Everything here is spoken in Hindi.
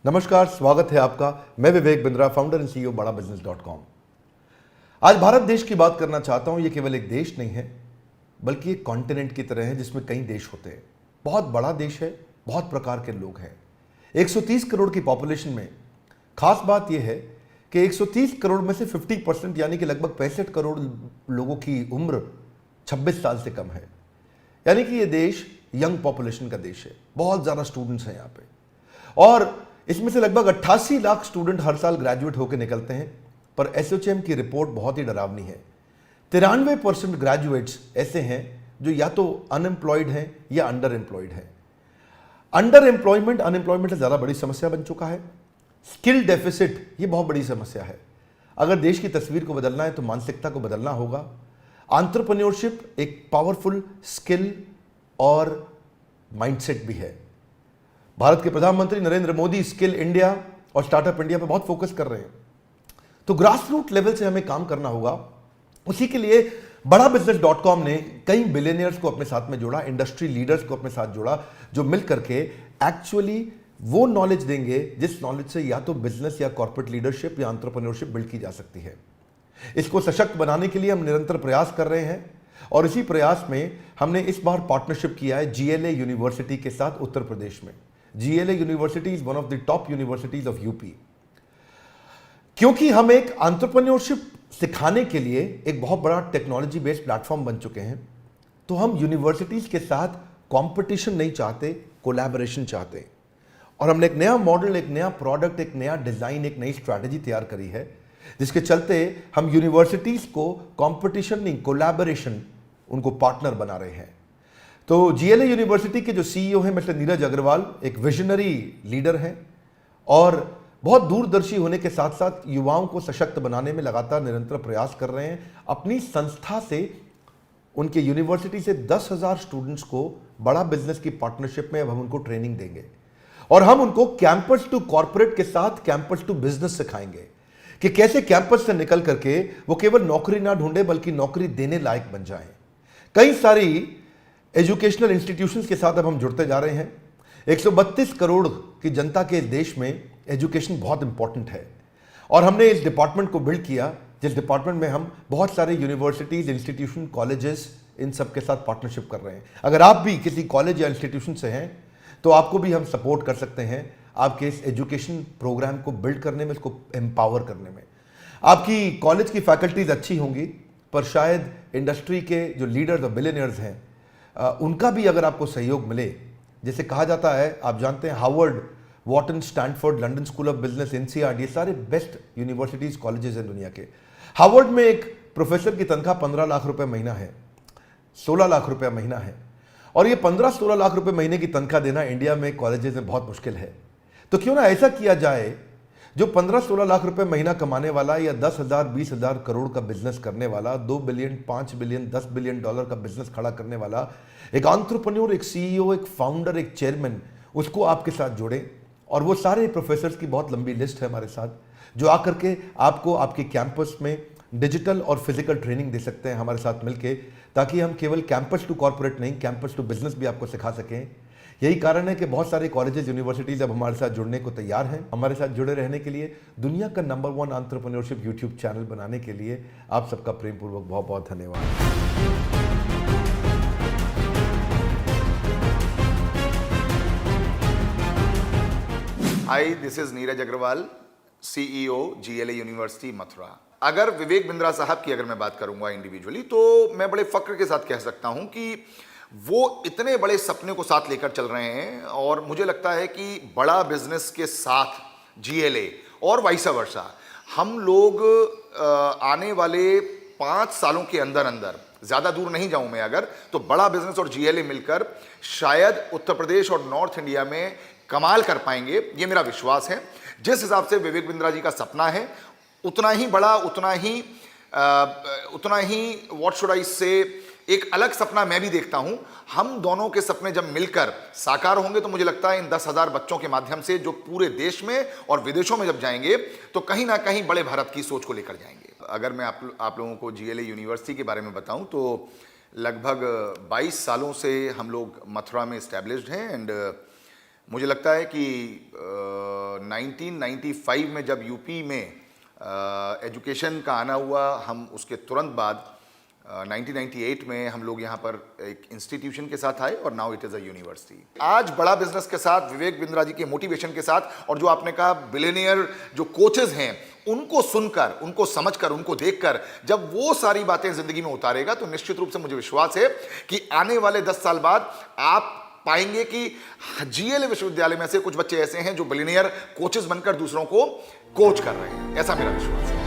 नमस्कार, स्वागत है आपका। मैं Vivek Bindra, founder and CEO बड़ा बिजनेस.com। आज भारत देश की बात करना चाहता हूं। ये केवल एक देश नहीं है, बल्कि एक कॉन्टिनेंट की तरह है जिसमें कई देश होते हैं। बहुत बड़ा देश है, बहुत प्रकार के लोग हैं। 130 करोड़ की पॉपुलेशन में खास बात यह है कि 130 करोड़ में से 50% यानी कि लगभग 65 करोड़ लोगों की उम्र 26 साल से कम है। यानी कि ये देश यंग पॉपुलेशन का देश है। बहुत ज़्यादा स्टूडेंट्स हैं यहाँ पे, और इसमें से लगभग 88 लाख स्टूडेंट हर साल ग्रेजुएट होकर निकलते हैं। पर एसोचैम की रिपोर्ट बहुत ही डरावनी है। 93% ग्रेजुएट्स ऐसे हैं जो या तो अनएम्प्लॉयड हैं या अंडर एम्प्लॉयड हैं। अंडर एम्प्लॉयमेंट अनएम्प्लॉयमेंट से ज़्यादा बड़ी समस्या बन चुका है। स्किल डेफिसिट ये बहुत बड़ी समस्या है। अगर देश की तस्वीर को बदलना है तो मानसिकता को बदलना होगा। एंटरप्रेन्योरशिप एक पावरफुल स्किल और माइंडसेट भी है। भारत के प्रधानमंत्री नरेंद्र मोदी स्किल इंडिया और स्टार्टअप इंडिया पर बहुत फोकस कर रहे हैं। तो ग्रास रूट लेवल से हमें काम करना होगा। उसी के लिए बड़ा बिजनेस.com ने कई बिलियनियर्स को अपने साथ में जोड़ा, इंडस्ट्री लीडर्स को अपने साथ जोड़ा, जो मिल करके एक्चुअली वो नॉलेज देंगे जिस नॉलेज से या तो बिजनेस या कॉर्पोरेट लीडरशिप या एंटरप्रेन्योरशिप बिल्ड की जा सकती है। इसको सशक्त बनाने के लिए हम निरंतर प्रयास कर रहे हैं, और इसी प्रयास में हमने इस बार पार्टनरशिप किया है GLA यूनिवर्सिटी के साथ उत्तर प्रदेश में। GLA university is one of the top universities of UP. क्योंकि हम एक एंटरप्रेन्योरशिप सिखाने के लिए एक बहुत बड़ा टेक्नोलॉजी बेस्ड प्लेटफॉर्म बन चुके हैं, तो हम यूनिवर्सिटीज के साथ कंपटीशन नहीं चाहते, कोलैबोरेशन चाहते। और हमने एक नया मॉडल, एक नया प्रोडक्ट, एक नया डिजाइन, एक नई स्ट्रैटेजी तैयार करी है, जिसके चलते हम यूनिवर्सिटीज को कंपटीशन नहीं, कोलैबोरेशन, उनको पार्टनर बना रहे हैं। तो GLA यूनिवर्सिटी के जो CEO हैं मिस्टर नीरज अग्रवाल एक विजनरी लीडर हैं, और बहुत दूरदर्शी होने के साथ साथ युवाओं को सशक्त बनाने में लगातार निरंतर प्रयास कर रहे हैं। अपनी संस्था से, उनके यूनिवर्सिटी से 10,000 स्टूडेंट्स को बड़ा बिजनेस की पार्टनरशिप में अब हम उनको ट्रेनिंग देंगे, और हम उनको कैंपस टू कॉर्पोरेट के साथ कैंपस टू बिजनेस सिखाएंगे कि कैसे कैंपस से निकल करके वो केवल नौकरी ना ढूंढे बल्कि नौकरी देने लायक बन जाएं। कई सारी एजुकेशनल इंस्टीट्यूशंस के साथ अब हम जुड़ते जा रहे हैं। 132 करोड़ की जनता के देश में एजुकेशन बहुत इंपॉर्टेंट है, और हमने इस डिपार्टमेंट को बिल्ड किया, जिस डिपार्टमेंट में हम बहुत सारे यूनिवर्सिटीज, इंस्टीट्यूशन, कॉलेजेस, इन सब के साथ पार्टनरशिप कर रहे हैं। अगर आप भी किसी कॉलेज या इंस्टीट्यूशन से हैं तो आपको भी हम सपोर्ट कर सकते हैं आपके इस एजुकेशन प्रोग्राम को बिल्ड करने में, इसको एम्पावर करने में। आपकी कॉलेज की फैकल्टीज अच्छी होंगी, पर शायद इंडस्ट्री के जो लीडर्स और बिलियनियर्स हैं उनका भी अगर आपको सहयोग मिले, जैसे कहा जाता है, आप जानते हैं Harvard, Wharton, Stanford, London School of Business, NCERT, ये सारे बेस्ट यूनिवर्सिटीज, कॉलेजेस हैं दुनिया के। हार्वर्ड में एक प्रोफेसर की तनख्वाह 15 लाख रुपए महीना है, 16 लाख रुपए महीना है, और ये 15-16 लाख रुपए महीने की तनख्वाह देना इंडिया में कॉलेजेस में बहुत मुश्किल है। तो क्यों ना ऐसा किया जाए, जो 15-16 लाख रुपए महीना कमाने वाला या 10,000 20,000 करोड़ का बिजनेस करने वाला, 2 बिलियन 5 बिलियन 10 बिलियन डॉलर का बिजनेस खड़ा करने वाला एक एंटरप्रेन्योर, एक CEO, एक फाउंडर, एक चेयरमैन, उसको आपके साथ जोड़ें। और वो सारे प्रोफेसर्स की बहुत लंबी लिस्ट है हमारे साथ, जो आकर के आपको आपके कैंपस में डिजिटल और फिजिकल ट्रेनिंग दे सकते हैं हमारे साथ मिलके, ताकि हम केवल कैंपस टू कॉर्पोरेट नहीं, कैंपस टू बिजनेस भी आपको सिखा सकें। यही कारण है कि बहुत सारे कॉलेजेस, यूनिवर्सिटीज अब हमारे साथ जुड़ने को तैयार हैं। हमारे साथ जुड़े रहने के लिए, दुनिया का नंबर 1 एंटरप्रेन्योरशिप यूट्यूब चैनल बनाने के लिए आप सबका प्रेम पूर्वक बहुत बहुत धन्यवाद। Hi, this is Neeraj Agarwal, CEO GLA university Mathura. अगर विवेक बिंद्रा साहब की अगर मैं बात करूंगा इंडिविजुअली, तो मैं बड़े फक्र के साथ कह सकता हूं कि वो इतने बड़े सपने को साथ लेकर चल रहे हैं, और मुझे लगता है कि बड़ा बिजनेस के साथ GLA और वाइस वर्सा, हम लोग आने वाले 5 सालों के अंदर अंदर, ज़्यादा दूर नहीं जाऊं मैं अगर, तो बड़ा बिजनेस और GLA मिलकर शायद उत्तर प्रदेश और नॉर्थ इंडिया में कमाल कर पाएंगे, ये मेरा विश्वास है। जिस हिसाब से विवेक बिंद्रा जी का सपना है, उतना ही बड़ा, उतना ही व्हाट शुड आई से, एक अलग सपना मैं भी देखता हूं। हम दोनों के सपने जब मिलकर साकार होंगे, तो मुझे लगता है इन 10,000 बच्चों के माध्यम से, जो पूरे देश में और विदेशों में जब जाएंगे, तो कहीं ना कहीं बड़े भारत की सोच को लेकर जाएंगे। अगर मैं आप लोगों को GLA यूनिवर्सिटी के बारे में बताऊं, तो लगभग 22 सालों से हम लोग मथुरा में इस्टेब्लिश्ड हैं, एंड मुझे लगता है कि 1995 में जब यूपी में एजुकेशन का आना हुआ, हम उसके तुरंत बाद 1998 में हम लोग यहाँ पर एक इंस्टीट्यूशन के साथ आए और now it is a university. आज बड़ा बिजनेस के साथ, विवेक बिंद्रा जी के मोटिवेशन के साथ, और जो आपने कहा बिलियनियर जो कोचेस हैं उनको सुनकर, उनको समझकर, उनको देखकर जब वो सारी बातें जिंदगी में उतारेगा तो निश्चित रूप से मुझे विश्वास है कि आने वाले 10 साल बाद आप पाएंगे कि जीएलए विश्वविद्यालय में से कुछ बच्चे ऐसे हैं जो बिलियनियर कोचेस बनकर दूसरों को कोच कर रहे हैं। ऐसा मेरा विश्वास है।